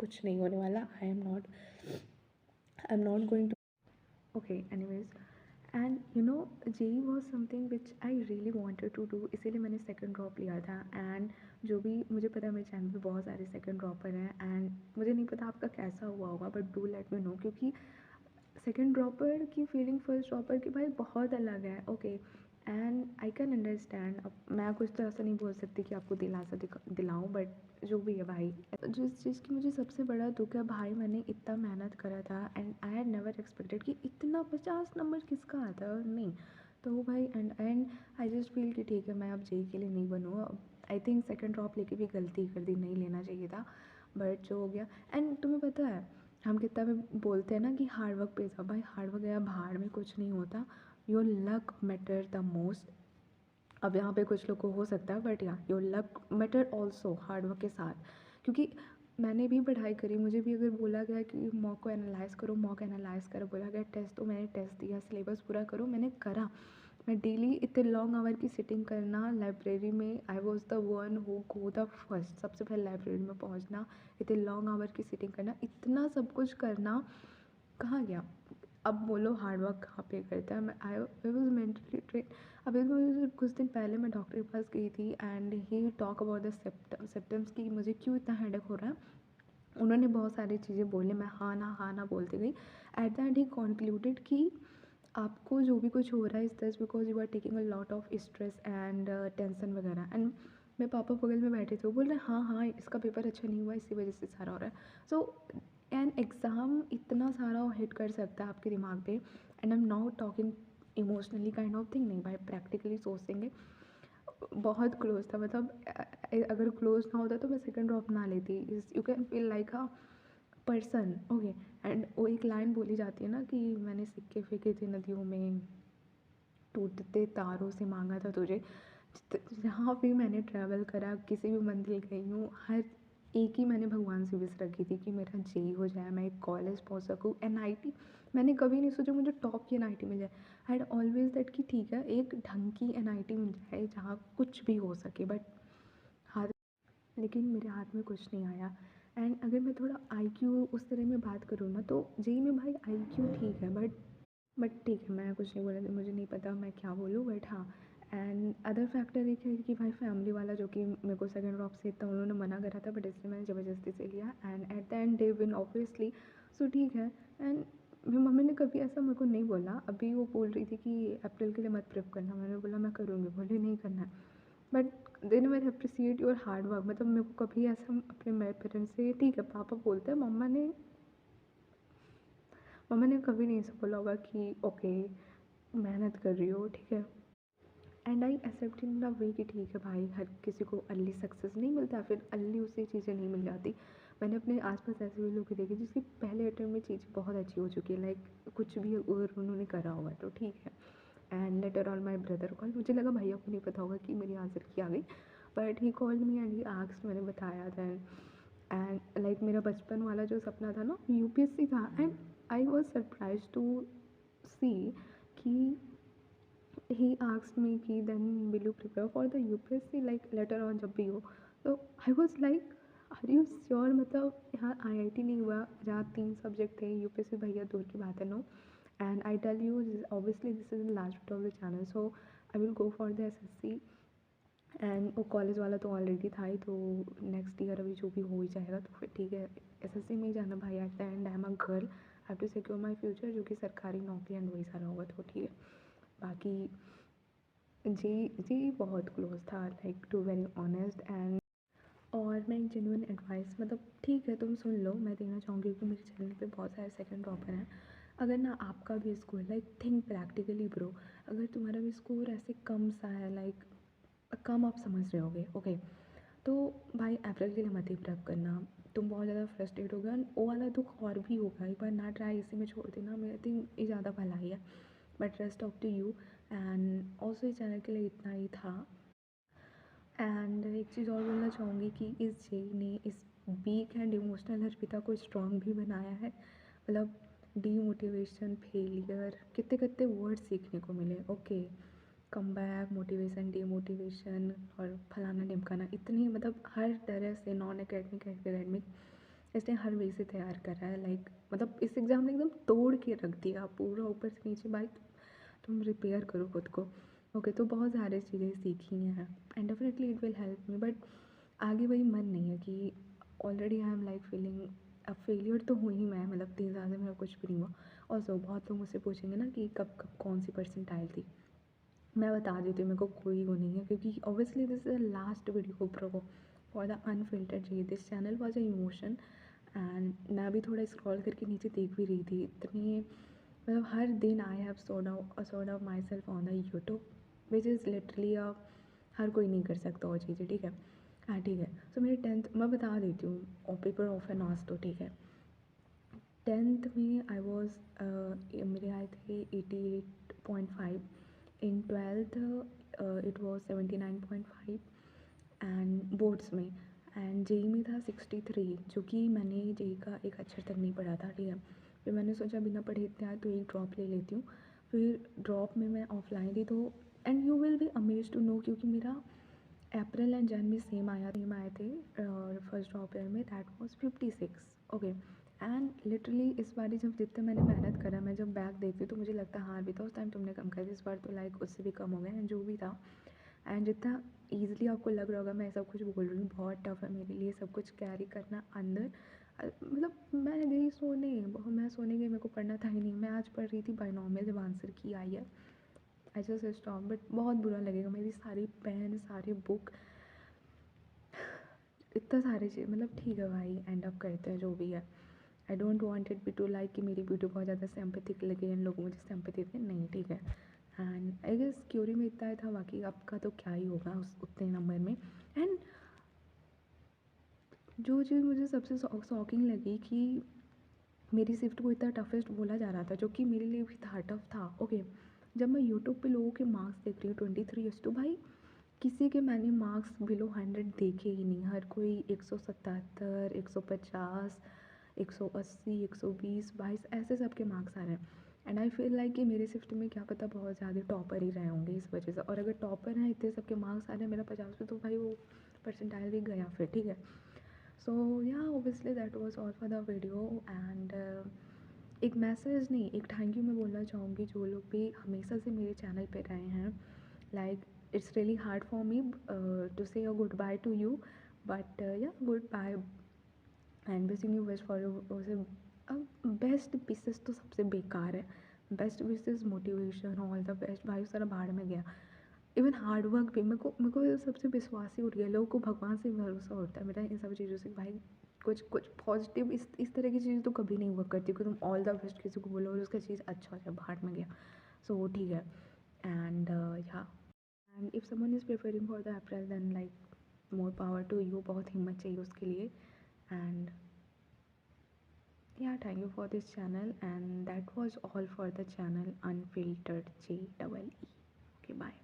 कुछ नहीं होने वाला. I am not going to. Okay, anyways. And you know, JEE was something which I really wanted to do, इसीलिए मैंने second drop लिया था. एंड जो भी मुझे पता है, मेरे चैनल पे बहुत सारे सेकेंड ड्रॉपर हैं, एंड मुझे नहीं पता आपका कैसा हुआ होगा, but do let me know, क्योंकि सेकेंड ड्रॉपर की फीलिंग फर्स्ट ड्रॉपर की भाई बहुत अलग है. Okay, and I can understand. अब मैं कुछ तो ऐसा नहीं बोल सकती कि आपको दिलासा दिलाऊँ, बट जो भी है भाई. जिस चीज़ की मुझे सबसे बड़ा दुख है भाई, मैंने इतना मेहनत करा था, and I had never expected कि इतना 50 नंबर किसका आता है और नहीं. तो भाई एंड आई जस्ट फील कि ठीक है, मैं अब जेई के लिए नहीं बनूँ. आई थिंक सेकेंड ड्रॉप लेके भी गलती कर दी, नहीं लेना चाहिए था, बट जो हो गया. एंड तुम्हें पता है, हम कितना भी बोलते हैं ना कि हार्ड वर्क पे था, भाई हार्ड वर्क गया भाड़ में, कुछ नहीं होता. Your luck matter the most. अब यहाँ पे कुछ लोग को हो सकता है, बट या your luck matter also hard work के साथ. क्योंकि मैंने भी पढ़ाई करी, मुझे भी अगर बोला गया कि मॉक को एनालाइज़ करो, मॉक एनालाइज़ करो, बोला गया टेस्ट, तो मैंने टेस्ट दिया, सिलेबस पूरा करो, मैंने करा. मैं डेली इतने लॉन्ग आवर की सिटिंग करना लाइब्रेरी में, I was the one who go the first, सबसे पहले लाइब्रेरी में पहुँचना, इतने लॉन्ग आवर की सिटिंग करना, इतना सब कुछ करना, कहाँ गया. अब बोलो हार्ड वर्क कहाँ पे करता है. मैं आई वॉज मेंटली ट्रेन. अभी मुझे कुछ दिन पहले मैं डॉक्टर के पास गई थी, and he talk about the symptoms की मुझे क्यों इतना हेडेक हो रहा है. उन्होंने बहुत सारी चीज़ें बोली, मैं हाँ ना बोलती गई. Eight the and he concluded कि आपको जो भी कुछ हो रहा है, इस दस because you are taking a lot of stress and tension वगैरह. एंड मेरे पापा बगल में बैठे थे, वो बोल रहे हाँ इसका पेपर अच्छा नहीं हुआ, इसी वजह से सारा हो रहा है. सो एन एग्ज़ाम इतना सारा हिट कर सकता है आपके दिमाग पे. And I am not talking emotionally kind of thing, नहीं भाई, प्रैक्टिकली सोचेंगे. बहुत क्लोज था, मतलब अगर क्लोज ना होता तो मैं सेकेंड ड्रॉप ना लेती. You can feel like a person. Okay, and वो एक लाइन बोली जाती है ना कि मैंने सिक्के फेंके थे नदियों में, टूटते तारों से मांगा था तुझे. जहाँ भी मैंने ट्रैवल करा, किसी भी मंदिर गई हूँ, हर एक ही मैंने भगवान से विश रखी थी कि मेरा जेई हो जाए, मैं एक कॉलेज पहुँच सकूँ, एनआईटी. मैंने कभी नहीं सोचा मुझे टॉप की एनआईटी मिल जाए. आई हैड ऑलवेज दैट कि ठीक है, एक ढंग की एनआईटी मिल जाए जहाँ कुछ भी हो सके, बट हाथ, लेकिन मेरे हाथ में कुछ नहीं आया. एंड अगर मैं थोड़ा आईक्यू उस तरह में बात करूँ ना, तो जेई में भाई आईक्यू ठीक है, बट ठीक है, मैं कुछ नहीं बोला, मुझे नहीं पता मैं क्या बोलूँ, बट हाँ. एंड अदर फैक्टर एक है कि भाई फैमिली वाला, जो कि मेरे को सेकेंड ड्रॉप से था, उन्होंने मना करा था, बट इसलिए मैंने ज़बरदस्ती से लिया, and at the end they win obviously. So ठीक है. एंड मेरी मम्मी ने कभी ऐसा मेरे को नहीं बोला. अभी वो बोल रही थी कि अप्रैल के लिए मत प्रेप करना, मैंने बोला मैं करूँगी, बोली नहीं करना है. But they never appreciate your hard work. मतलब मेरे को कभी ऐसा अपने मेरे पेरेंट्स से, ठीक है पापा बोलते हैं, मम्मा ने कभी नहीं ऐसा बोला होगा कि ओके मेहनत कर रही हो, ठीक है. And I accept in the way कि ठीक है भाई, हर किसी को अर्ली सक्सेस नहीं मिलता, फिर अर्ली उसी चीज़ें नहीं मिल जाती. मैंने अपने आसपास ऐसे भी लोग देखे जिसके पहले अटेम्प्ट में चीज़ें बहुत अच्छी हो चुकी है, लाइक कुछ भी अगर उन्होंने करा होगा तो ठीक है. And later on my brother call, मुझे लगा भैया को नहीं पता होगा कि मेरी आंसर की आ गई, but he called me and he asked, मैंने बताया था. एंड लाइक मेरा बचपन वाला जो सपना था ना, यूपीएससी था. And I was surprise to see कि he asked me कि then will you prepare for the UPSC like later on जब भी हो. तो I was like are you sure. मतलब यहाँ IIT नहीं हुआ जहाँ 3 सब्जेक्ट थे, यूपीएससी भैया दूर की बात है. No. And I tell you obviously this is the last video of the channel, so I will go for the SSC. And वो कॉलेज वाला तो ऑलरेडी था ही, तो नेक्स्ट ईयर अभी जो भी हो ही जाएगा, तो फिर ठीक है एसएससी में ही जाना भाई. At the end I am a girl, I have to secure my future, जो कि सरकारी नौकरी एंड वही सारा होगा, तो ठीक है. बाकी जी जी बहुत क्लोज था, like to very honest. And और मैं एक जेन्युइन एडवाइस, मतलब ठीक है तुम सुन लो, मैं देना चाहूँगी कि मेरे चैनल पे बहुत सारे सेकंड ड्रॉपर हैं. अगर ना आपका भी score, like think practically bro, अगर तुम्हारा भी स्कोर ऐसे कम सा है, लाइक कम आप समझ रहे होगे, ओके, तो भाई अप्रैल के लिए मत ही प्रेप करना. तुम बहुत ज़्यादा फ्रस्ट्रेट हो गया, वो वाला दुख और भी होगा, एक बार ना ट्राई इसी में छोड़ देना, मैं थिंक ये ज़्यादा भलाई है. But rest of to you. And also इस चैनल के लिए इतना ही था. एंड एक चीज़ और बोलना चाहूँगी कि इस जेई ने इस वीक एंड इमोशनल अर्पिता को स्ट्रॉन्ग भी बनाया है. मतलब डीमोटिवेशन, फेलियर, कितने कितने वर्ड सीखने को मिले. Okay, come back, motivation, demotivation और फलाना ढिमकाना, इतनी मतलब हर तरह से नॉन एकेडमिक एकेडमिक इसने हर वे से तैयार करा है, लाइक मतलब इस एग्ज़ाम ने एकदम तोड़ के रख दिया पूरा ऊपर से नीचे। भाई तुम रिपेयर करो खुद को। ओके, तो बहुत सारी चीज़ें सीखी हैं and definitely it will help me, but आगे वही मन नहीं है कि already I am like feeling. अब फेलियर तो हुई मैं, मतलब 3 साल से मेरा कुछ भी नहीं हुआ। और सो बहुत लोग मुझसे पूछेंगे ना कि कब कब कौन सी परसेंटाइल थी, मैं बता देती हूँ मेरे को कोई वो नहीं है, क्योंकि obviously this is the last video pro for the unfiltered जी। This channel was a emotion and मैं अभी थोड़ा स्क्रॉल करके नीचे देख भी रही थी, इतनी मतलब हर दिन I have sold out myself on the YouTube which is literally a हर कोई नहीं कर सकता वो चीज़ें, ठीक है। हाँ ठीक है, सो मेरी 10th मैं बता देती हूँ, और पेपर ऑफ एंड ऑस तो ठीक है। 10th में आई वॉज मेरे आए थे 88.5, इन 12th it was 79.5 and boards में। एंड जेई में था 63, जो कि मैंने जेई का एक अक्षर तक नहीं पढ़ा था, ठीक है। फिर मैंने सोचा बिना पढ़े इतने आए तो एक ड्रॉप ले लेती हूँ। फिर ड्रॉप में मैं ऑफलाइन थी, तो and you will be amaze to know, क्योंकि मेरा अप्रैल एंड जन में सेम आए थे, और फर्स्ट ड्रॉप ईयर में that was 56। Okay, and literally इस बार जब जितना मैंने मेहनत करा, मैं जब बैक देखती हूँ तो मुझे लगता है हाँ भी था उस टाइम तुमने कम कर दी, इस बार तो लाइक उससे भी कम हो गया एंड जो भी था। एंड जितना ईजिली आपको लग रहा होगा मैं सब कुछ बोल रही हूँ, बहुत टफ है मेरे लिए सब कुछ कैरी करना अंदर। मतलब मैं गई सोने, मैं सोने गई, मेरे को पढ़ना था ही नहीं। मैं आज पढ़ रही थी बाइनोमियल, जब आंसर की आई है आई जस्ट स्टॉप, बट बहुत बुरा लगेगा। मेरी सारी पेन, सारी बुक, इतना सारे चीज़, मतलब ठीक है भाई, एंड अप करते हैं जो भी है। I don't want it be to like कि मेरी वीडियो बहुत ज़्यादा सिंपैथिक लगे इन लोगों मुझे सिंपैथी दें, नहीं ठीक है। एंड आई गेस क्यूरी में इतना ही था, बाकी आपका तो क्या ही होगा उस उतने नंबर में। एंड जो चीज़ मुझे सबसे शॉकिंग लगी कि मेरी शिफ्ट को इतना टफेस्ट बोला जा रहा था, जो कि मेरे लिए भी था, टफ था। ओके, जब मैं यूट्यूब पे लोगों के मार्क्स देख रही हूँ 23 तो भाई किसी के मैंने मार्क्स बिलो 100 देखे ही नहीं। हर कोई 177, 150, 180, 120, 22 ऐसे सबके मार्क्स आ रहे हैं। एंड आई फील लाइक कि मेरे शिफ्ट में क्या पता बहुत ज़्यादा टॉपर ही रहे होंगे इस वजह से। और अगर टॉपर हैं, इतने सबके मार्क्स आ रहे हैं, मेरा 50 पे, तो भाई वो परसेंटाइल भी गया फिर, ठीक है। सो या obviously that was all for the video. And एक मैसेज नहीं, एक थैंक यू मैं बोलना चाहूँगी जो लोग भी हमेशा से मेरे चैनल पे रहे हैं। Like it's really hard for me to say a goodbye to you, but yeah, goodbye and wishing you wish for your best wishes तो सबसे बेकार है। Best wishes, motivation, all the best, भाई सारा भाड़ में गया। इवन हार्ड वर्क भी, मेरे को सबसे विश्वास ही उठ गया। लोगों को भगवान से भरोसा होता है मेरा इन सब चीज़ों से। भाई कुछ कुछ पॉजिटिव इस तरह की चीज़ तो कभी नहीं हुआ करती कि तुम ऑल द बेस्ट किसी को बोलो और उसका चीज़ अच्छा हो जाए, भाड़ में गया। सो वो ठीक है। एंड या and if someone is preferring for the April then like more power to you, बहुत हिम्मत चाहिए उसके लिए। And yeah, thank you for this channel, and that was all for the channel Unfiltered JEE. Okay, bye.